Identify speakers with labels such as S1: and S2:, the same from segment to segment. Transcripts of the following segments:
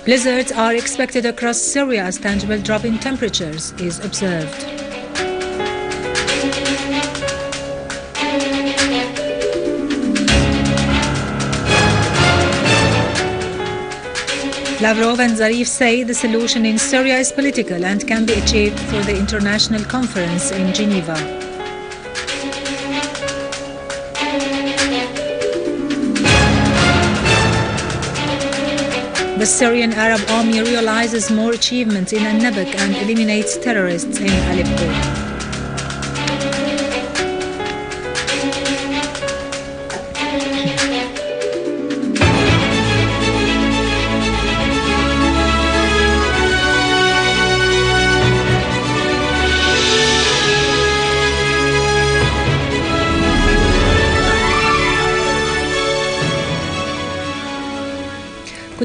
S1: Blizzards are expected across Syria as tangible drop in temperatures is observed. Lavrov and Zarif say the solution in Syria is political and can be achieved through the international conference in Geneva. The Syrian Arab Army realizes more achievements in An-Nabak and eliminates terrorists in Aleppo.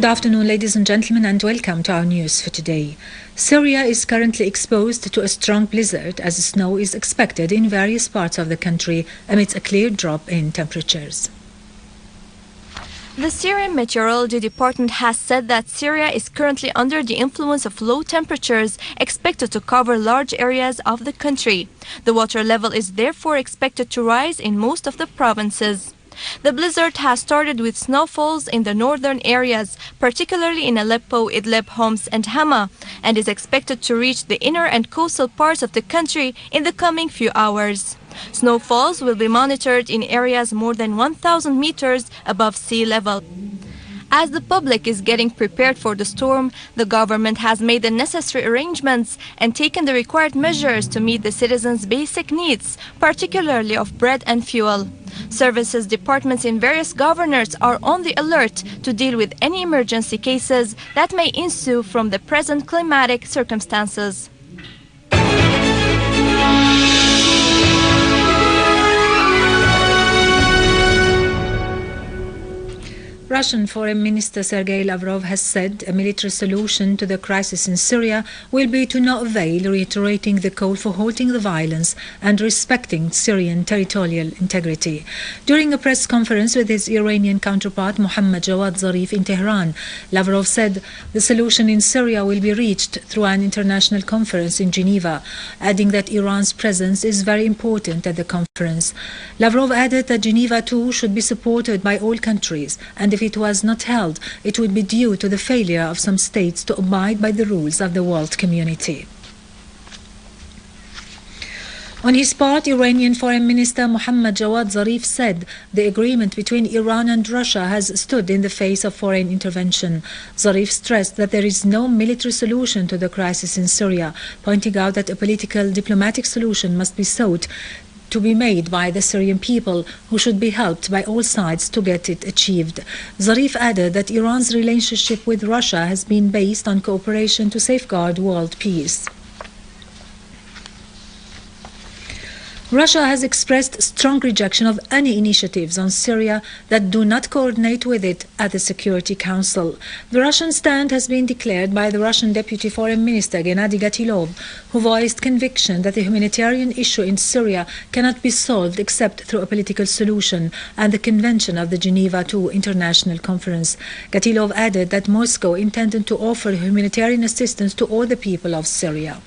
S1: Good afternoon, ladies and gentlemen, and welcome to our news for today. Syria is currently exposed to a strong blizzard as snow is expected in various parts of the country amidst a clear drop in temperatures.
S2: The Syrian Meteorology Department has said that Syria is currently under the influence of low temperatures expected to cover large areas of the country. The water level is therefore expected to rise in most of the provinces. The blizzard has started with snowfalls in the northern areas, particularly in Aleppo, Idlib, Homs and Hama, and is expected to reach the inner and coastal parts of the country in the coming few hours. Snowfalls will be monitored in areas more than 1,000 meters above sea level. As the public is getting prepared for the storm, the government has made the necessary arrangements and taken the required measures to meet the citizens' basic needs, particularly of bread and fuel. Services departments in various governors are on the alert to deal with any emergency cases that may ensue from the present climatic circumstances.
S1: Russian Foreign Minister Sergei Lavrov has said a military solution to the crisis in Syria will be to no avail, reiterating the call for halting the violence and respecting Syrian territorial integrity. During a press conference with his Iranian counterpart Mohammad Jawad Zarif in Tehran, Lavrov said the solution in Syria will be reached through an international conference in Geneva, adding that Iran's presence is very important at the conference. Lavrov added that Geneva too should be supported by all countries, and if it was not held, it would be due to the failure of some states to abide by the rules of the world community. On his part, Iranian Foreign Minister Mohammad Jawad Zarif said the agreement between Iran and Russia has stood in the face of foreign intervention. Zarif stressed that there is no military solution to the crisis in Syria, pointing out that a political diplomatic solution must be sought to be made by the Syrian people, who should be helped by all sides to get it achieved. Zarif added that Iran's relationship with Russia has been based on cooperation to safeguard world peace. Russia has expressed strong rejection of any initiatives on Syria that do not coordinate with it at the Security Council. The Russian stand has been declared by the Russian Deputy Foreign Minister Gennady Gatilov, who voiced conviction that the humanitarian issue in Syria cannot be solved except through a political solution and the convention of the Geneva II International Conference. Gatilov added that Moscow intended to offer humanitarian assistance to all the people of Syria.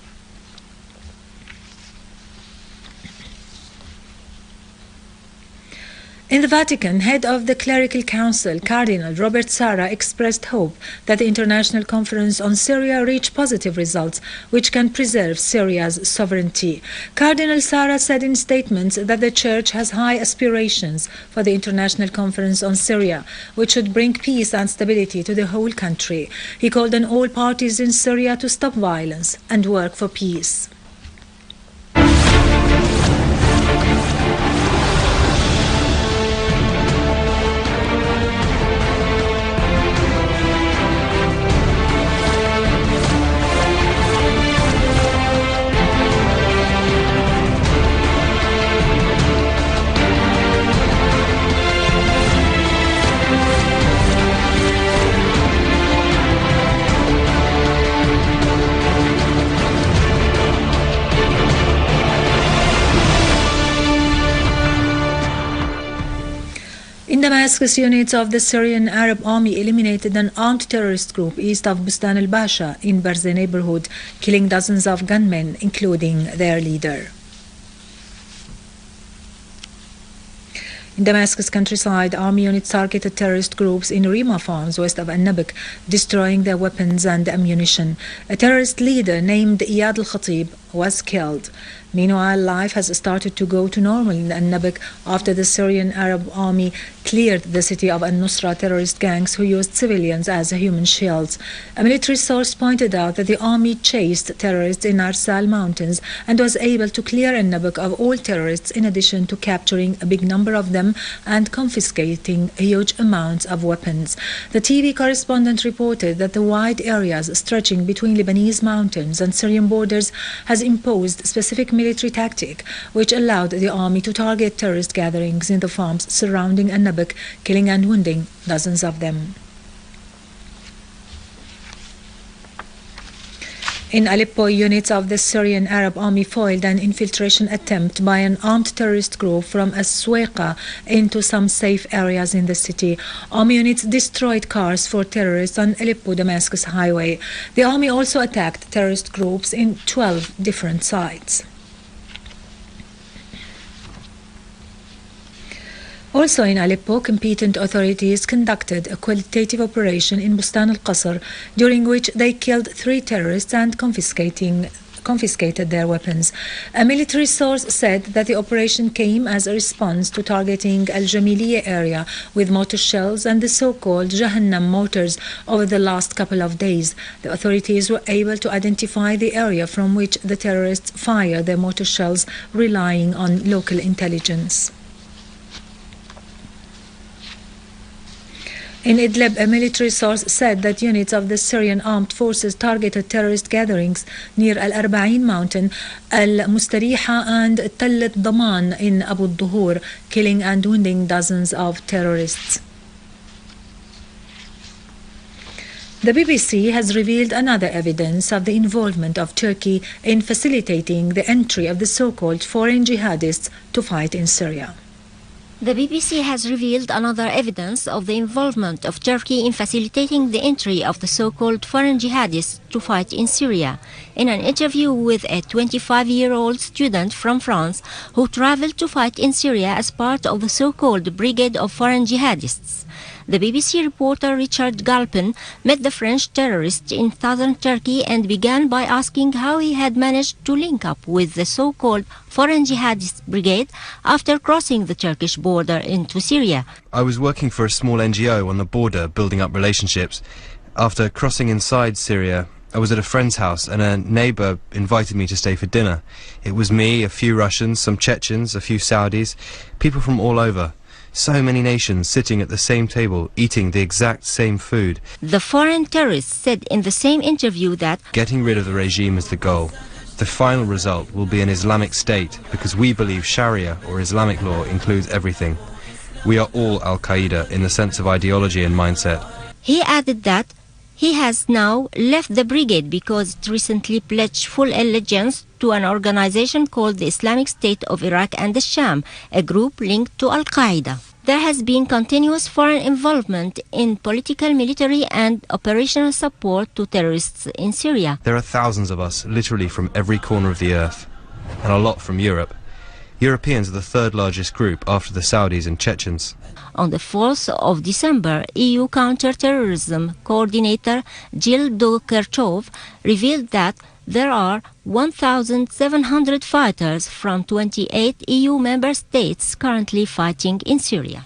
S1: In the Vatican, head of the Clerical Council, Cardinal Robert Sarra, expressed hope that the International Conference on Syria reach positive results which can preserve Syria's sovereignty. Cardinal Sarra said in statements that the Church has high aspirations for the International Conference on Syria, which should bring peace and stability to the whole country. He called on all parties in Syria to stop violence and work for peace. Damascus units of the Syrian Arab Army eliminated an armed terrorist group east of Bustan al-Basha in Barze neighborhood, killing dozens of gunmen, including their leader. In Damascus countryside, army units targeted terrorist groups in Rima farms west of An-Nabak, destroying their weapons and ammunition. A terrorist leader named Iyad al-Khatib was killed. Meanwhile, life has started to go to normal in An-Nabak after the Syrian Arab Army cleared the city of Al-Nusra terrorist gangs who used civilians as human shields. A military source pointed out that the army chased terrorists in Arsal mountains and was able to clear An-Nabak of all terrorists, in addition to capturing a big number of them and confiscating huge amounts of weapons. The TV correspondent reported that the wide areas stretching between Lebanese mountains and Syrian borders has imposed specific military tactic which allowed the army to target terrorist gatherings in the farms surrounding An-Nabak, killing and wounding dozens of them. In Aleppo, units of the Syrian Arab Army foiled an infiltration attempt by an armed terrorist group from As-Suwaiqa into some safe areas in the city. Army units destroyed cars for terrorists on Aleppo-Damascus highway. The army also attacked terrorist groups in 12 different sites. Also in Aleppo, competent authorities conducted a qualitative operation in Bustan al-Qasr, during which they killed 3 terrorists and confiscated their weapons. A military source said that the operation came as a response to targeting Al-Jamiliya area with mortar shells and the so-called Jahannam mortars over the last couple of days. The authorities were able to identify the area from which the terrorists fired their mortar shells, relying on local intelligence. In Idlib, a military source said that units of the Syrian armed forces targeted terrorist gatherings near Al-Arba'in mountain, Al-Mustariha and Tal al-Daman in Abu al-Duhur, killing and wounding dozens of terrorists. The BBC has revealed another evidence of the involvement of Turkey in facilitating the entry of the so-called foreign jihadists to fight in Syria.
S3: The BBC has revealed another evidence of the involvement of Turkey in facilitating the entry of the so-called foreign jihadists to fight in Syria. In an interview with a 25-year-old student from France who traveled to fight in Syria as part of the so-called Brigade of Foreign Jihadists, the BBC reporter Richard Galpin met the French terrorist in southern Turkey and began by asking how he had managed to link up with the so-called Foreign Jihadist Brigade after crossing the Turkish border into Syria.
S4: I was working for a small NGO on the border, building up relationships. After crossing inside Syria, I was at a friend's house and a neighbor invited me to stay for dinner. It was me, a few Russians, some Chechens, a few Saudis, people from all over. So many nations sitting at the same table, eating the exact same food.
S3: The foreign terrorist said in the same interview that
S4: getting rid of the regime is the goal. The final result will be an Islamic state, because we believe Sharia or Islamic law includes everything. We are all Al-Qaeda in the sense of ideology and mindset.
S3: He added that he has now left the brigade because it recently pledged full allegiance to an organization called the Islamic State of Iraq and the Sham, a group linked to Al-Qaeda. There has been continuous foreign involvement in political, military and operational support to terrorists in Syria.
S4: There are thousands of us, literally from every corner of the earth, and a lot from Europe. Europeans are the third largest group after the Saudis and Chechens.
S3: On the 4th of December, EU counter-terrorism coordinator Jill Kirchhoff revealed that there are 1,700 fighters from 28 EU member states currently fighting in Syria.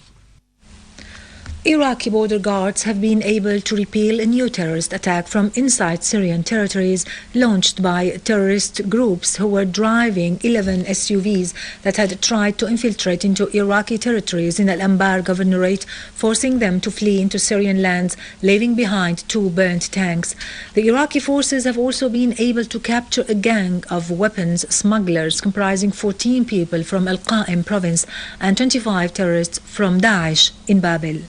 S1: Iraqi border guards have been able to repel a new terrorist attack from inside Syrian territories launched by terrorist groups who were driving 11 SUVs that had tried to infiltrate into Iraqi territories in Al-Anbar governorate, forcing them to flee into Syrian lands, leaving behind 2 burnt tanks. The Iraqi forces have also been able to capture a gang of weapons smugglers comprising 14 people from Al-Qa'im province and 25 terrorists from Daesh in Babil.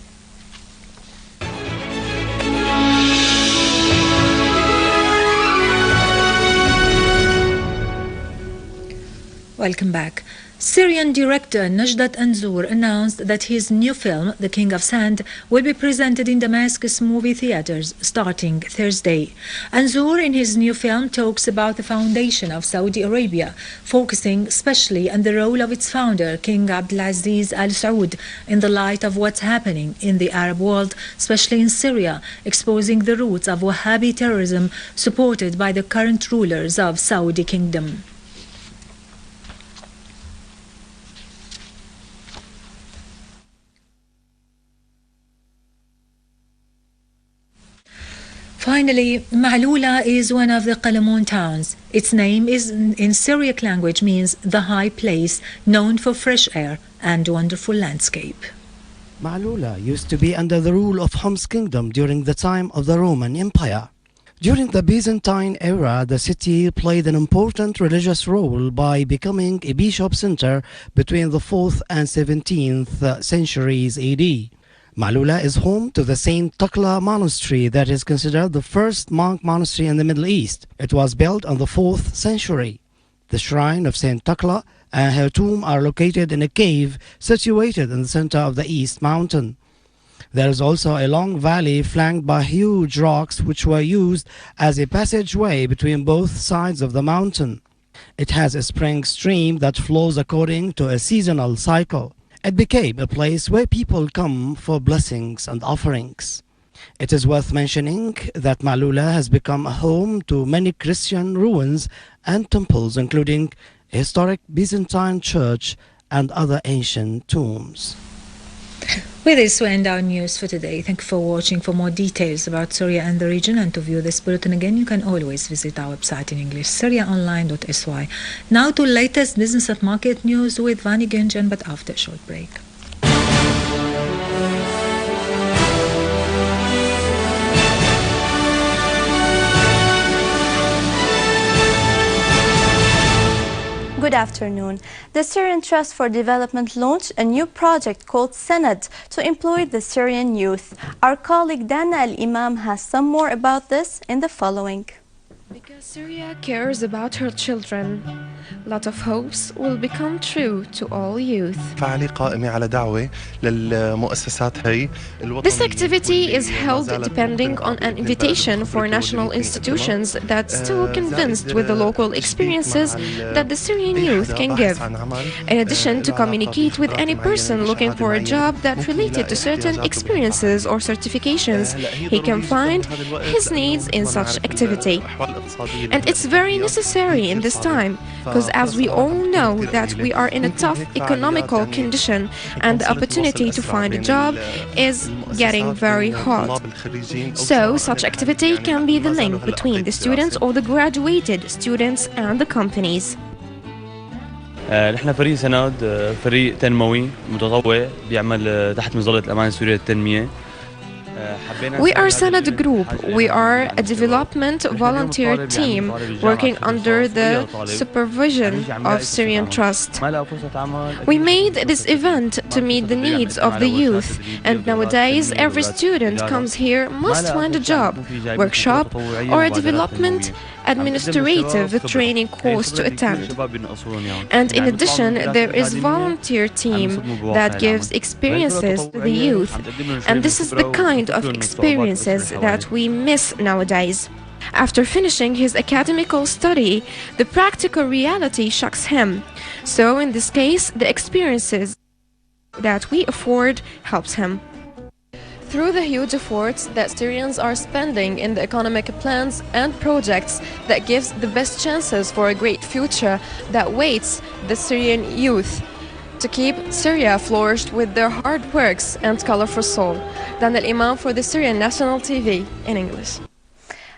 S1: Welcome back. Syrian director Najdat Anzour announced that his new film, The King of Sand, will be presented in Damascus movie theaters starting Thursday. Anzour, in his new film, talks about the foundation of Saudi Arabia, focusing especially on the role of its founder, King Abdulaziz Al Saud, in the light of what's happening in the Arab world, especially in Syria, exposing the roots of Wahhabi terrorism supported by the current rulers of Saudi Kingdom. Finally, Ma'loula is one of the Qalamun towns. Its name is in Syriac language means the high place, known for fresh air and wonderful landscape.
S5: Ma'loula used to be under the rule of Homs kingdom during the time of the Roman Empire. During the Byzantine era, the city played an important religious role by becoming a bishop center between the 4th and 17th centuries AD. Ma'loula is home to the Saint Takla monastery that is considered the first monk monastery in the Middle East. It was built in the 4th century. The shrine of Saint Takla and her tomb are located in a cave situated in the center of the East Mountain. There is also a long valley flanked by huge rocks which were used as a passageway between both sides of the mountain. It has a spring stream that flows according to a seasonal cycle. It became a place where people come for blessings and offerings. It is worth mentioning that Ma'loula has become a home to many Christian ruins and temples, including a historic Byzantine church and other ancient tombs.
S1: With this, we end our news for today. Thank you for watching. For more details about Syria and the region and to view this bulletin again, you can always visit our website in English, syriaonline.sy. Now to latest business and market news with Vani Gunjan, but after a short break.
S2: Good afternoon. The Syrian Trust for Development launched a new project called Senad to employ the Syrian youth. Our colleague Dana Al-Imam has some more about this in the following.
S6: Because Syria cares about her children, a lot of hopes will become true to all youth. This activity is held depending on an invitation for national institutions that still convinced with the local experiences that the Syrian youth can give. In addition to communicate with any person looking for a job that related to certain experiences or certifications, he can find his needs in such activity. And it's very necessary in this time, because as we all know that we are in a tough economical condition and the opportunity to find a job is getting very hard. So such activity can be the link between the students or the graduated students and the companies.
S7: نحن فريق سند فريق تنموي متطوع بيعمل تحت مظلة الأمانة السورية للتنمية.
S6: We are Sanad Group. We are a development volunteer team working under the supervision of Syrian Trust. We made this event to meet the needs of the youth, and nowadays every student comes here must find a job, workshop, or a development administrative training course to attend. And in addition, there is volunteer team that gives experiences to the youth, and this is the kind of experiences that we miss nowadays. After finishing his academical study, the practical reality shocks him. So in this case, the experiences that we afford helps him. Through the huge efforts that Syrians are spending in the economic plans and projects that gives the best chances for a great future that waits the Syrian youth to keep Syria flourished with their hard works and colorful soul. Dan Al-Imam for the Syrian National TV in English.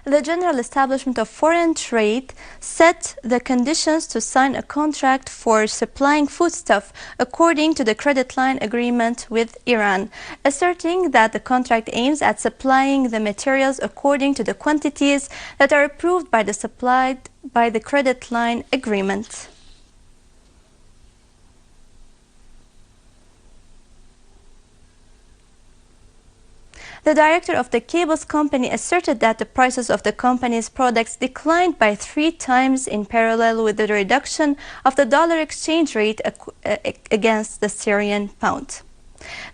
S2: The General Establishment of Foreign Trade set the conditions to sign a contract for supplying foodstuff according to the credit line agreement with Iran, asserting that the contract aims at supplying the materials according to the quantities that are approved by the credit line agreement. The director of the cables company asserted that the prices of the company's products declined by 3 times in parallel with the reduction of the dollar exchange rate against the Syrian pound.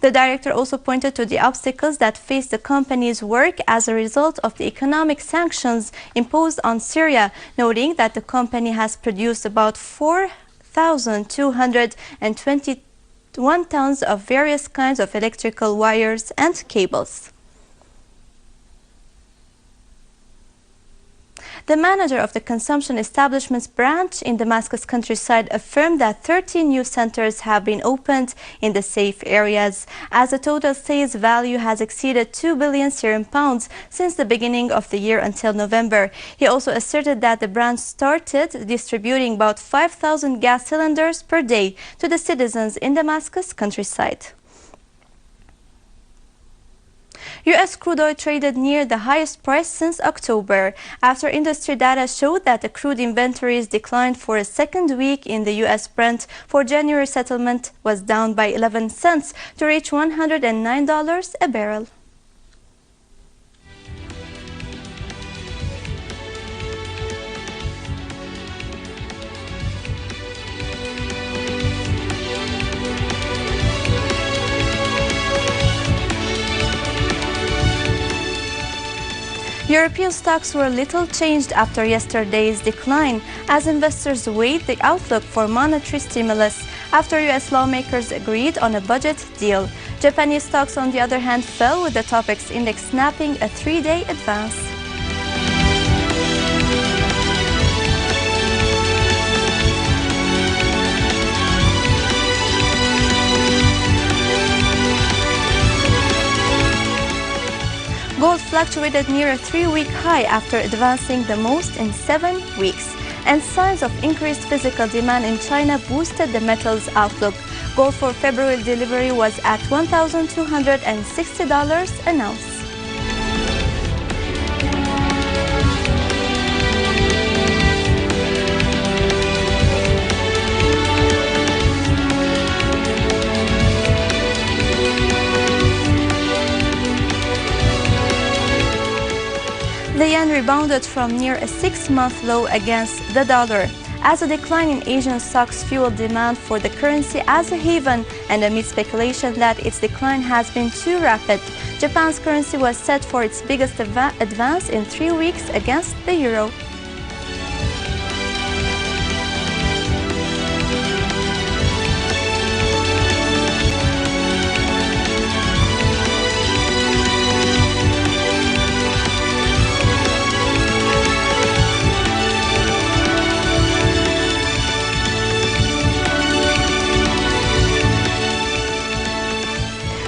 S2: The director also pointed to the obstacles that face the company's work as a result of the economic sanctions imposed on Syria, noting that the company has produced about 4,221 tons of various kinds of electrical wires and cables. The manager of the consumption establishments branch in Damascus countryside affirmed that 13 new centers have been opened in the safe areas, as the total sales value has exceeded 2 billion Syrian pounds since the beginning of the year until November. He also asserted that the branch started distributing about 5,000 gas cylinders per day to the citizens in Damascus countryside. U.S. crude oil traded near the highest price since October, after industry data showed that the crude inventories declined for a second week in the U.S. Brent for January settlement was down by 11 cents to reach $109 a barrel. European stocks were little changed after yesterday's decline, as investors weighed the outlook for monetary stimulus after U.S. lawmakers agreed on a budget deal. Japanese stocks, on the other hand, fell, with the Topix index snapping a 3-day advance. Gold fluctuated near a 3-week high after advancing the most in 7 weeks, and signs of increased physical demand in China boosted the metal's outlook. Gold for February delivery was at $1,260 an ounce. The yen rebounded from near a 6-month low against the dollar, as a decline in Asian stocks fueled demand for the currency as a haven, and amid speculation that its decline has been too rapid. Japan's currency was set for its biggest advance in 3 weeks against the euro.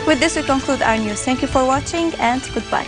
S2: With this, we conclude our news. Thank you for watching, and goodbye.